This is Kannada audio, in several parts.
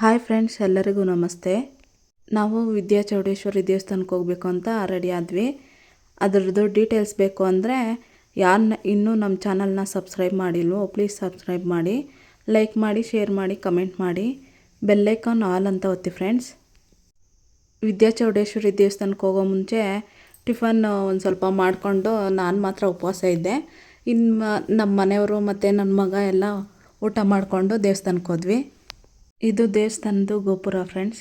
ಹಾಯ್ ಫ್ರೆಂಡ್ಸ್, ಎಲ್ಲರಿಗೂ ನಮಸ್ತೆ. ನಾವು ವಿದ್ಯಾಚೌಡೇಶ್ವರಿ ದೇವಸ್ಥಾನಕ್ಕೆ ಹೋಗಬೇಕು ಅಂತ ರೆಡಿ ಆದ್ವಿ. ಅದರದ್ದು ಡೀಟೇಲ್ಸ್ ಬೇಕು ಅಂದರೆ ಯಾರನ್ನ ಇನ್ನೂ ನಮ್ಮ ಚಾನಲ್ನ ಸಬ್ಸ್ಕ್ರೈಬ್ ಮಾಡಿಲ್ವೋ ಪ್ಲೀಸ್ ಸಬ್ಸ್ಕ್ರೈಬ್ ಮಾಡಿ, ಲೈಕ್ ಮಾಡಿ, ಶೇರ್ ಮಾಡಿ, ಕಮೆಂಟ್ ಮಾಡಿ, ಬೆಲ್ಲೈಕಾನ್ ಆಲ್ ಅಂತ ಒತ್ತಿ ಫ್ರೆಂಡ್ಸ್. ವಿದ್ಯಾಚೌಡೇಶ್ವರಿ ದೇವಸ್ಥಾನಕ್ಕೆ ಹೋಗೋ ಮುಂಚೆ ಟಿಫನ್ ಒಂದು ಸ್ವಲ್ಪ ಮಾಡಿಕೊಂಡು ನಾನು ಮಾತ್ರ ಉಪವಾಸ ಇದ್ದೆ. ಇನ್ನು ನಮ್ಮ ಮನೆಯವರು ಮತ್ತು ನನ್ನ ಮಗ ಎಲ್ಲ ಊಟ ಮಾಡಿಕೊಂಡು ದೇವಸ್ಥಾನಕ್ಕೆ ಹೋದ್ವಿ. ಇದು ದೇವಸ್ಥಾನದ್ದು ಗೋಪುರ ಫ್ರೆಂಡ್ಸ್.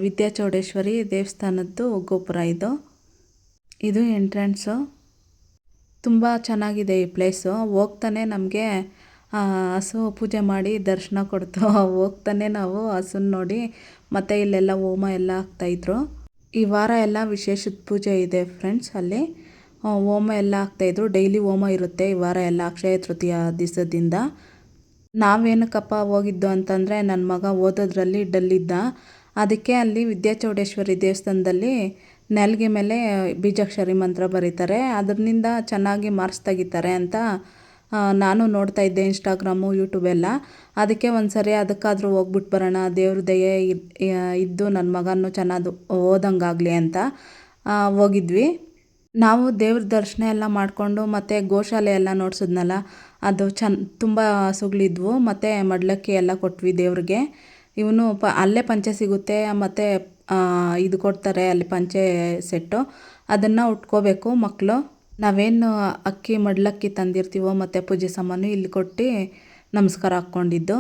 ವಿದ್ಯಾಚೌಡೇಶ್ವರಿ ದೇವಸ್ಥಾನದ್ದು ಗೋಪುರ ಇದು ಎಂಟ್ರೆನ್ಸು. ತುಂಬ ಚೆನ್ನಾಗಿದೆ ಈ ಪ್ಲೇಸು. ಹೋಗ್ತಾನೆ ನಮಗೆ ಹಸು ಪೂಜೆ ಮಾಡಿ ದರ್ಶನ ಕೊಡ್ತು. ಹೋಗ್ತಾನೆ ನಾವು ಹಸುನ ನೋಡಿ ಮತ್ತು ಇಲ್ಲೆಲ್ಲ ಹೋಮ ಎಲ್ಲ ಆಗ್ತಾಯಿದ್ರು. ಈ ವಾರ ಎಲ್ಲ ವಿಶೇಷದ ಪೂಜೆ ಇದೆ ಫ್ರೆಂಡ್ಸ್. ಅಲ್ಲಿ ಹೋಮ ಎಲ್ಲ ಆಗ್ತಾಯಿದ್ರು. ಡೈಲಿ ಹೋಮ ಇರುತ್ತೆ ಈ ವಾರ ಎಲ್ಲ, ಅಕ್ಷಯ ತೃತೀಯ ದಿವಸದಿಂದ. ನಾವೇನಕ್ಕಪ್ಪ ಹೋಗಿದ್ದು ಅಂತಂದರೆ ನನ್ನ ಮಗ ಓದೋದ್ರಲ್ಲಿ ಡಲ್ಲಿದ್ದ. ಅದಕ್ಕೆ ಅಲ್ಲಿ ವಿದ್ಯಾಚೌಡೇಶ್ವರಿ ದೇವಸ್ಥಾನದಲ್ಲಿ ನೆಲಗೆ ಮೇಲೆ ಬೀಜಾಕ್ಷರಿ ಮಂತ್ರ ಬರೀತಾರೆ, ಅದರಿಂದ ಚೆನ್ನಾಗಿ ಮಾರ್ಕ್ಸ್ ತೆಗಿತಾರೆ ಅಂತ ನಾನು ನೋಡ್ತಾ ಇದ್ದೆ ಇನ್ಸ್ಟಾಗ್ರಾಮು ಯೂಟ್ಯೂಬೆಲ್ಲ. ಅದಕ್ಕೆ ಒಂದು ಸರಿ ಅದಕ್ಕಾದರೂ ಹೋಗ್ಬಿಟ್ಟು ಬರೋಣ, ದೇವ್ರ ದಯೆ ಇದ್ದು ನನ್ನ ಮಗನೂ ಚೆನ್ನಾಗಿ ಓದಂಗಾಗಲಿ ಅಂತ ಹೋಗಿದ್ವಿ. ನಾವು ದೇವ್ರ ದರ್ಶನ ಎಲ್ಲ ಮಾಡಿಕೊಂಡು ಮತ್ತು ಗೋಶಾಲೆ ಎಲ್ಲ ನೋಡ್ಸಿದ್ನಲ್ಲ, ಅದು ತುಂಬ ಹಸುಗಳಿದ್ವು. ಮತ್ತು ಮಡ್ಲಕ್ಕಿ ಎಲ್ಲ ಕೊಟ್ವಿ ದೇವ್ರಿಗೆ. ಇವನು ಅಲ್ಲೇ ಪಂಚೆ ಸಿಗುತ್ತೆ ಮತ್ತು ಇದು ಕೊಡ್ತಾರೆ ಅಲ್ಲಿ ಪಂಚೆ ಸೆಟ್ಟು, ಅದನ್ನು ಉಟ್ಕೋಬೇಕು ಮಕ್ಕಳು. ನಾವೇನು ಅಕ್ಕಿ ಮಡ್ಲಕ್ಕಿ ತಂದಿರ್ತೀವೋ ಮತ್ತು ಪೂಜೆ ಸಾಮಾನು ಇಲ್ಲಿ ಕೊಟ್ಟು ನಮಸ್ಕಾರ ಹಾಕ್ಕೊಂಡಿದ್ದು.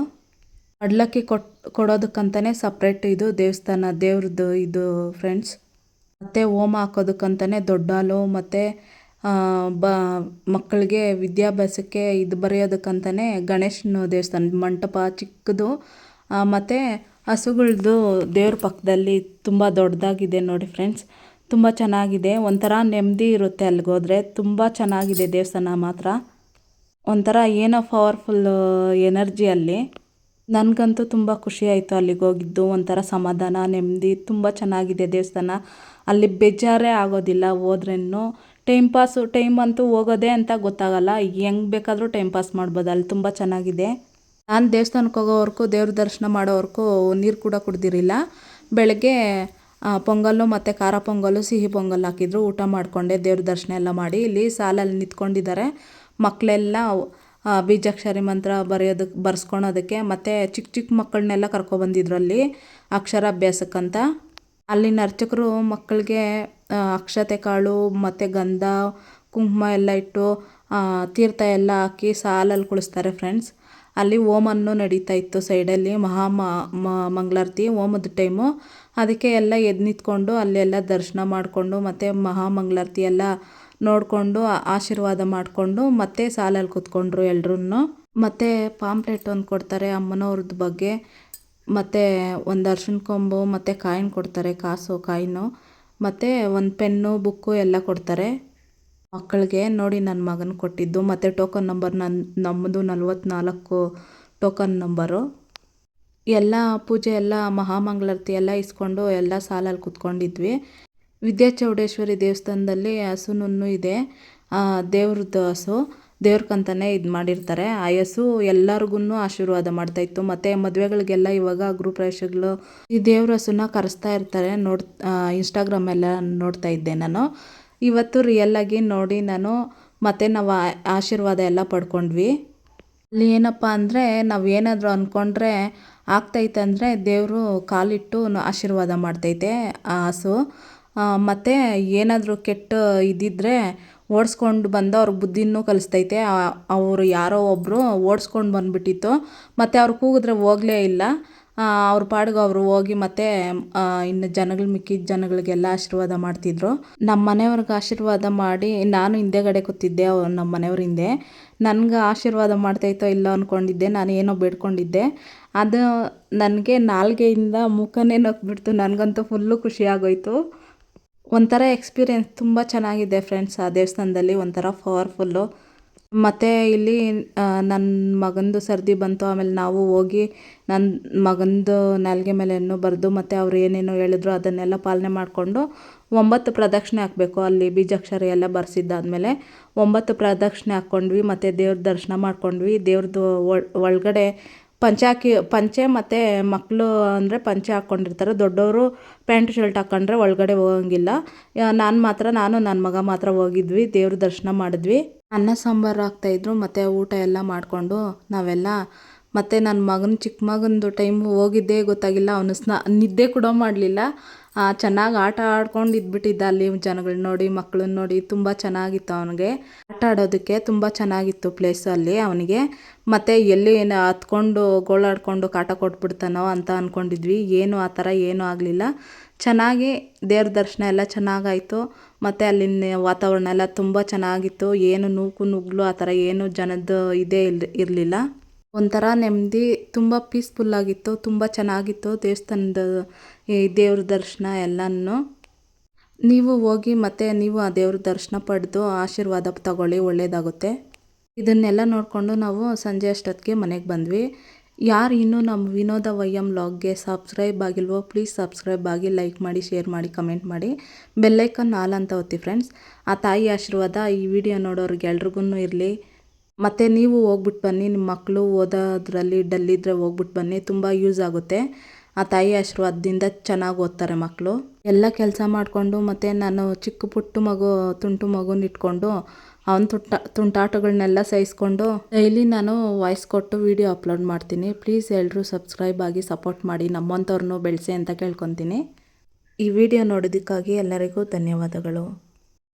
ಮಡ್ಲಕ್ಕಿ ಕೊಡೋದಕ್ಕಂತಲೇ ಸಪ್ರೇಟ್ ಇದು ದೇವಸ್ಥಾನ ದೇವ್ರದ್ದು ಇದು ಫ್ರೆಂಡ್ಸ್. ಮತ್ತು ಹೋಮ ಹಾಕೋದಕ್ಕಂತಲೇ ದೊಡ್ಡ ಹಾಲು ಮತ್ತು ಮಕ್ಕಳಿಗೆ ವಿದ್ಯಾಭ್ಯಾಸಕ್ಕೆ ಇದು ಬರೆಯೋದಕ್ಕಂತಲೇ ಗಣೇಶನ ದೇವಸ್ಥಾನ ಮಂಟಪ ಚಿಕ್ಕದು. ಮತ್ತು ಹಸುಗಳದ್ದು ದೇವ್ರ ಪಕ್ಕದಲ್ಲಿ ತುಂಬ ದೊಡ್ಡದಾಗಿದೆ ನೋಡಿ ಫ್ರೆಂಡ್ಸ್. ತುಂಬ ಚೆನ್ನಾಗಿದೆ, ಒಂಥರ ನೆಮ್ಮದಿ ಇರುತ್ತೆ ಅಲ್ಲಿಗೋದ್ರೆ. ತುಂಬ ಚೆನ್ನಾಗಿದೆ ದೇವಸ್ಥಾನ ಮಾತ್ರ. ಒಂಥರ ಏನೋ ಪವರ್ಫುಲ್ ಎನರ್ಜಿ ಅಲ್ಲಿ. ನನಗಂತೂ ತುಂಬ ಖುಷಿ ಆಯಿತು ಅಲ್ಲಿಗೆ ಹೋಗಿದ್ದು. ಒಂಥರ ಸಮಾಧಾನ, ನೆಮ್ಮದಿ, ತುಂಬ ಚೆನ್ನಾಗಿದೆ ದೇವಸ್ಥಾನ. ಅಲ್ಲಿ ಬೇಜಾರೇ ಆಗೋದಿಲ್ಲ ಹೋದ್ರೇನು. ಟೈಮ್ ಅಂತೂ ಹೋಗೋದೇ ಅಂತ ಗೊತ್ತಾಗಲ್ಲ, ಹೆಂಗೆ ಬೇಕಾದರೂ ಟೈಮ್ ಪಾಸ್ ಮಾಡ್ಬೋದು ಅಲ್ಲಿ. ತುಂಬ ಚೆನ್ನಾಗಿದೆ. ನಾನು ದೇವಸ್ಥಾನಕ್ಕೆ ಹೋಗೋವರೆಗೂ ದೇವ್ರ ದರ್ಶನ ಮಾಡೋವರೆಗೂ ನೀರು ಕೂಡ ಕುಡ್ದಿರಿಲ್ಲ. ಬೆಳಗ್ಗೆ ಪೊಂಗಲ್ಲು ಮತ್ತು ಖಾರ ಪೊಂಗಲ್ಲು, ಸಿಹಿ ಪೊಂಗಲ್ ಹಾಕಿದ್ರು. ಊಟ ಮಾಡಿಕೊಂಡೆ ದೇವ್ರ ದರ್ಶನ ಎಲ್ಲ ಮಾಡಿ. ಇಲ್ಲಿ ಸಾಲಲ್ಲಿ ನಿಂತ್ಕೊಂಡಿದ್ದಾರೆ ಮಕ್ಕಳೆಲ್ಲ ಬೀಜಾಕ್ಷರಿ ಮಂತ್ರ ಬರ್ಸ್ಕೊಳೋದಕ್ಕೆ. ಮತ್ತು ಚಿಕ್ಕ ಚಿಕ್ಕ ಮಕ್ಕಳನ್ನೆಲ್ಲ ಕರ್ಕೊಬಂದಿದ್ರು ಅಲ್ಲಿ ಅಕ್ಷರಾಭ್ಯಾಸಕ್ಕಂತ. ಅಲ್ಲಿನ ಅರ್ಚಕರು ಮಕ್ಕಳಿಗೆ ಅಕ್ಷತೆ ಕಾಳು ಮತ್ತು ಗಂಧ ಕುಂಕುಮ ಎಲ್ಲ ಇಟ್ಟು ತೀರ್ಥ ಎಲ್ಲ ಹಾಕಿ ಸಾಲಲ್ಲಿ ಕುಳಿಸ್ತಾರೆ ಫ್ರೆಂಡ್ಸ್. ಅಲ್ಲಿ ಹೋಮನೂ ನಡೀತಾ ಇತ್ತು ಸೈಡಲ್ಲಿ, ಮಂಗಳಾರತಿ ಹೋಮದ ಟೈಮು. ಅದಕ್ಕೆ ಎಲ್ಲ ಎದ್ದು ನಿಂತ್ಕೊಂಡು ಅಲ್ಲೆಲ್ಲ ದರ್ಶನ ಮಾಡಿಕೊಂಡು ಮತ್ತು ಮಹಾಮಂಗಳಾರತಿ ಎಲ್ಲ ನೋಡಿಕೊಂಡು ಆಶೀರ್ವಾದ ಮಾಡಿಕೊಂಡು ಮತ್ತೆ ಸಾಲಲ್ಲಿ ಕೂತ್ಕೊಂಡ್ರು ಎಲ್ರೂ. ಮತ್ತು ಪಾಂಪ್ಲೆಟ್ ಒಂದು ಕೊಡ್ತಾರೆ ಅಮ್ಮನವ್ರದ್ದು ಬಗ್ಗೆ, ಮತ್ತು ಒಂದು ಅರ್ಶಿನ ಕೊಂಬು ಮತ್ತು ಕಾಯಿನ್ ಕೊಡ್ತಾರೆ, ಕಾಯಿನು, ಮತ್ತು ಒಂದು ಪೆನ್ನು ಬುಕ್ಕು ಎಲ್ಲ ಕೊಡ್ತಾರೆ ಮಕ್ಕಳಿಗೆ. ನೋಡಿ ನನ್ನ ಮಗನ ಕೊಟ್ಟಿದ್ದು. ಮತ್ತು ಟೋಕನ್ ನಂಬರ್ ನಮ್ಮದು 44 ಟೋಕನ್ ನಂಬರು. ಎಲ್ಲ ಪೂಜೆ ಎಲ್ಲ ಮಹಾಮಂಗಳಾರತಿ ಎಲ್ಲ ಇಸ್ಕೊಂಡು ಎಲ್ಲ ಸಾಲಲ್ಲಿ ಕೂತ್ಕೊಂಡಿದ್ವಿ. ವಿದ್ಯಾಚೌಡೇಶ್ವರಿ ದೇವಸ್ಥಾನದಲ್ಲಿ ಹಸುನೂ ಇದೆ, ದೇವ್ರದ್ದು ಹಸು. ದೇವ್ರಿಗಂತಲೇ ಇದು ಮಾಡಿರ್ತಾರೆ. ಆ ಹಸು ಎಲ್ಲರಿಗೂ ಆಶೀರ್ವಾದ ಮಾಡ್ತಾಯಿತ್ತು. ಮತ್ತು ಮದುವೆಗಳಿಗೆಲ್ಲ ಇವಾಗ ಗೃಹಪ್ರವೇಶಗಳು ಈ ದೇವ್ರ ಹಸುನ ಕರೆಸ್ತಾ ಇರ್ತಾರೆ. ಇನ್ಸ್ಟಾಗ್ರಾಮೆಲ್ಲ ನೋಡ್ತಾ ಇದ್ದೆ ನಾನು. ಇವತ್ತು ರಿಯಲ್ಲಾಗಿ ನೋಡಿ ನಾನು. ಮತ್ತು ನಾವು ಆಶೀರ್ವಾದ ಎಲ್ಲ ಪಡ್ಕೊಂಡ್ವಿ. ಅಲ್ಲಿ ಏನಪ್ಪ ಅಂದರೆ ನಾವು ಏನಾದರೂ ಅಂದ್ಕೊಂಡ್ರೆ ಆಗ್ತೈತೆ ಅಂದರೆ ದೇವರು ಕಾಲಿಟ್ಟು ಆಶೀರ್ವಾದ ಮಾಡ್ತೈತೆ ಆ ಹಸು. ಮತ್ತು ಏನಾದರೂ ಕೆಟ್ಟ ಇದ್ದಿದ್ರೆ ಓಡಿಸ್ಕೊಂಡು ಬಂದು ಅವ್ರಿಗೆ ಬುದ್ಧಿನೂ ಕಲಿಸ್ತೈತೆ. ಅವರು ಯಾರೋ ಒಬ್ಬರು ಓಡಿಸ್ಕೊಂಡು ಬಂದುಬಿಟ್ಟಿತ್ತು, ಮತ್ತು ಅವ್ರು ಕೂಗಿದ್ರೆ ಹೋಗಲೇ ಇಲ್ಲ. ಅವ್ರ ಪಾಡಿಗೆ ಅವರು ಹೋಗಿ ಮತ್ತು ಇನ್ನು ಮಿಕ್ಕಿದ ಜನಗಳಿಗೆಲ್ಲ ಆಶೀರ್ವಾದ ಮಾಡ್ತಿದ್ರು. ನಮ್ಮ ಮನೆಯವ್ರಿಗೆ ಆಶೀರ್ವಾದ ಮಾಡಿ ನಾನು ಹಿಂದೆಗಡೆ ಕೂತಿದ್ದೆ, ನಮ್ಮ ಮನೆಯವ್ರ ಹಿಂದೆ. ನನಗೆ ಆಶೀರ್ವಾದ ಮಾಡ್ತಾಯಿತ್ತೋ ಇಲ್ಲೋ ಅಂದ್ಕೊಂಡಿದ್ದೆ. ನಾನು ಏನೋ ಬೇಡ್ಕೊಂಡಿದ್ದೆ, ಅದು ನನಗೆ ನಾಲ್ಗೆಯಿಂದ ಮುಖನೇ ನಕ್ಬಿಡ್ತು. ನನಗಂತೂ ಫುಲ್ಲು ಖುಷಿ ಆಗೋಯ್ತು. ಒಂಥರ ಎಕ್ಸ್ಪೀರಿಯೆನ್ಸ್ ತುಂಬ ಚೆನ್ನಾಗಿದೆ ಫ್ರೆಂಡ್ಸ್ ಆ ದೇವಸ್ಥಾನದಲ್ಲಿ, ಒಂಥರ ಪವರ್ಫುಲ್ಲು. ಮತ್ತು ಇಲ್ಲಿ ನನ್ನ ಮಗಂದು ಸರ್ದಿ ಬಂತು. ಆಮೇಲೆ ನಾವು ಹೋಗಿ ನನ್ನ ಮಗಂದು ನಾಲ್ಗೆ ಮೇಲೆನೂ ಬರೆದು ಮತ್ತು ಅವ್ರು ಏನೇನೋ ಹೇಳಿದ್ರು ಅದನ್ನೆಲ್ಲ ಪಾಲನೆ ಮಾಡಿಕೊಂಡು 9 ಪ್ರದಕ್ಷಿಣೆ ಹಾಕಬೇಕು. ಅಲ್ಲಿ ಬೀಜಾಕ್ಷರಿ ಎಲ್ಲ ಬರೆಸಿದ್ದಾದಮೇಲೆ 9 ಪ್ರದಕ್ಷಿಣೆ ಹಾಕ್ಕೊಂಡ್ವಿ. ಮತ್ತು ದೇವ್ರ ದರ್ಶನ ಮಾಡ್ಕೊಂಡ್ವಿ. ದೇವ್ರದ್ದು ಒಳಗಡೆ ಪಂಚೆ ಮತ್ತು ಮಕ್ಕಳು ಅಂದರೆ ಪಂಚೆ ಹಾಕ್ಕೊಂಡಿರ್ತಾರೆ. ದೊಡ್ಡವರು ಪ್ಯಾಂಟ್ ಶರ್ಟ್ ಹಾಕ್ಕೊಂಡ್ರೆ ಒಳಗಡೆ ಹೋಗಂಗಿಲ್ಲ. ನಾನು ನನ್ನ ಮಗ ಮಾತ್ರ ಹೋಗಿದ್ವಿ, ದೇವ್ರ ದರ್ಶನ ಮಾಡಿದ್ವಿ. ಅನ್ನ ಸಾಂಬಾರು ಹಾಕ್ತಾಯಿದ್ರು ಮತ್ತು ಊಟ ಎಲ್ಲ ಮಾಡಿಕೊಂಡು ನಾವೆಲ್ಲ ಮತ್ತು ನನ್ನ ಚಿಕ್ಕ ಮಗಂದು ಟೈಮು ಹೋಗಿದ್ದೇ ಗೊತ್ತಾಗಿಲ್ಲ. ಅವನು ನಿದ್ದೆ ಕೂಡ ಮಾಡಲಿಲ್ಲ. ಚೆನ್ನಾಗಿ ಆಟ ಆಡ್ಕೊಂಡು ಇದ್ಬಿಟ್ಟಿದ್ದ. ಅಲ್ಲಿ ಜನಗಳನ್ನ ನೋಡಿ, ಮಕ್ಕಳನ್ನ ನೋಡಿ ತುಂಬ ಚೆನ್ನಾಗಿತ್ತು ಅವನಿಗೆ ಆಟ ಆಡೋದಕ್ಕೆ. ತುಂಬ ಚೆನ್ನಾಗಿತ್ತು ಪ್ಲೇಸು ಅಲ್ಲಿ ಅವನಿಗೆ. ಮತ್ತು ಎಲ್ಲಿ ಹತ್ಕೊಂಡು ಗೋಳಾಡ್ಕೊಂಡು ಕಾಟ ಕೊಟ್ಬಿಡ್ತಾನೋ ಅಂತ ಅಂದ್ಕೊಂಡಿದ್ವಿ. ಏನು ಆ ಥರ ಏನೂ ಆಗಲಿಲ್ಲ. ಚೆನ್ನಾಗಿ ದೇವ್ರ ದರ್ಶನ ಎಲ್ಲ ಚೆನ್ನಾಗಾಯಿತು. ಮತ್ತು ಅಲ್ಲಿನ ವಾತಾವರಣ ಎಲ್ಲ ತುಂಬ ಚೆನ್ನಾಗಿತ್ತು. ಏನು ನೂಕು ನುಗ್ಗಲು ಆ ಥರ ಏನು ಜನದ್ದು ಇದೇ ಇರಲಿಲ್ಲ. ಒಂಥರ ನೆಮ್ಮದಿ, ತುಂಬ ಪೀಸ್ಫುಲ್ಲಾಗಿತ್ತು. ತುಂಬ ಚೆನ್ನಾಗಿತ್ತು ದೇವಸ್ಥಾನದ ದೇವ್ರ ದರ್ಶನ ಎಲ್ಲನೂ. ನೀವು ಹೋಗಿ ಮತ್ತು ನೀವು ಆ ದೇವ್ರ ದರ್ಶನ ಪಡೆದು ಆಶೀರ್ವಾದ ತಗೊಳ್ಳಿ, ಒಳ್ಳೆಯದಾಗುತ್ತೆ. ಇದನ್ನೆಲ್ಲ ನೋಡಿಕೊಂಡು ನಾವು ಸಂಜೆ ಅಷ್ಟೊತ್ತಿಗೆ ಮನೆಗೆ ಬಂದ್ವಿ. ಯಾರು ಇನ್ನೂ ನಮ್ಮ ವಿನೋದ ವೈಎಂ ವ್ಲಾಗ್ಗೆ ಸಬ್ಸ್ಕ್ರೈಬ್ ಆಗಿಲ್ವೋ ಪ್ಲೀಸ್ ಸಬ್ಸ್ಕ್ರೈಬ್ ಆಗಿ, ಲೈಕ್ ಮಾಡಿ, ಶೇರ್ ಮಾಡಿ, ಕಮೆಂಟ್ ಮಾಡಿ, ಬೆಲ್ಲೈಕನ್ ಆಲ್ ಅಂತ ಒತ್ತಿ ಫ್ರೆಂಡ್ಸ್. ಆ ತಾಯಿ ಆಶೀರ್ವಾದ ಈ ವಿಡಿಯೋ ನೋಡೋರಿಗೆ ಎಲ್ರಿಗೂ ಇರಲಿ. ಮತ್ತು ನೀವು ಹೋಗ್ಬಿಟ್ಟು ಬನ್ನಿ, ನಿಮ್ಮ ಮಕ್ಕಳು ಓದೋದ್ರಲ್ಲಿ ಡಲ್ಲಿದ್ದರೆ ಹೋಗ್ಬಿಟ್ಟು ಬನ್ನಿ, ತುಂಬ ಯೂಸ್ ಆಗುತ್ತೆ. ಆ ತಾಯಿ ಆಶೀರ್ವಾದದಿಂದ ಚೆನ್ನಾಗಿ ಓದ್ತಾರೆ ಮಕ್ಕಳು. ಎಲ್ಲ ಕೆಲಸ ಮಾಡಿಕೊಂಡು ಮತ್ತು ನಾನು ಚಿಕ್ಕ ಪುಟ್ಟ ತುಂಟು ಮಗುನ ಇಟ್ಕೊಂಡು ಅವನ ತುಂಟಾಟಗಳನ್ನೆಲ್ಲ ಸಹಿಸ್ಕೊಂಡು ಡೈಲಿ ನಾನು ವಾಯ್ಸ್ ಕೊಟ್ಟು ವಿಡಿಯೋ ಅಪ್ಲೋಡ್ ಮಾಡ್ತೀನಿ. ಪ್ಲೀಸ್ ಎಲ್ಲರೂ ಸಬ್ಸ್ಕ್ರೈಬ್ ಆಗಿ ಸಪೋರ್ಟ್ ಮಾಡಿ, ನಮ್ಮಂಥವ್ರನ್ನೂ ಬೆಳೆಸಿ ಅಂತ ಕೇಳ್ಕೊತೀನಿ. ಈ ವಿಡಿಯೋ ನೋಡೋದಕ್ಕಾಗಿ ಎಲ್ಲರಿಗೂ ಧನ್ಯವಾದಗಳು.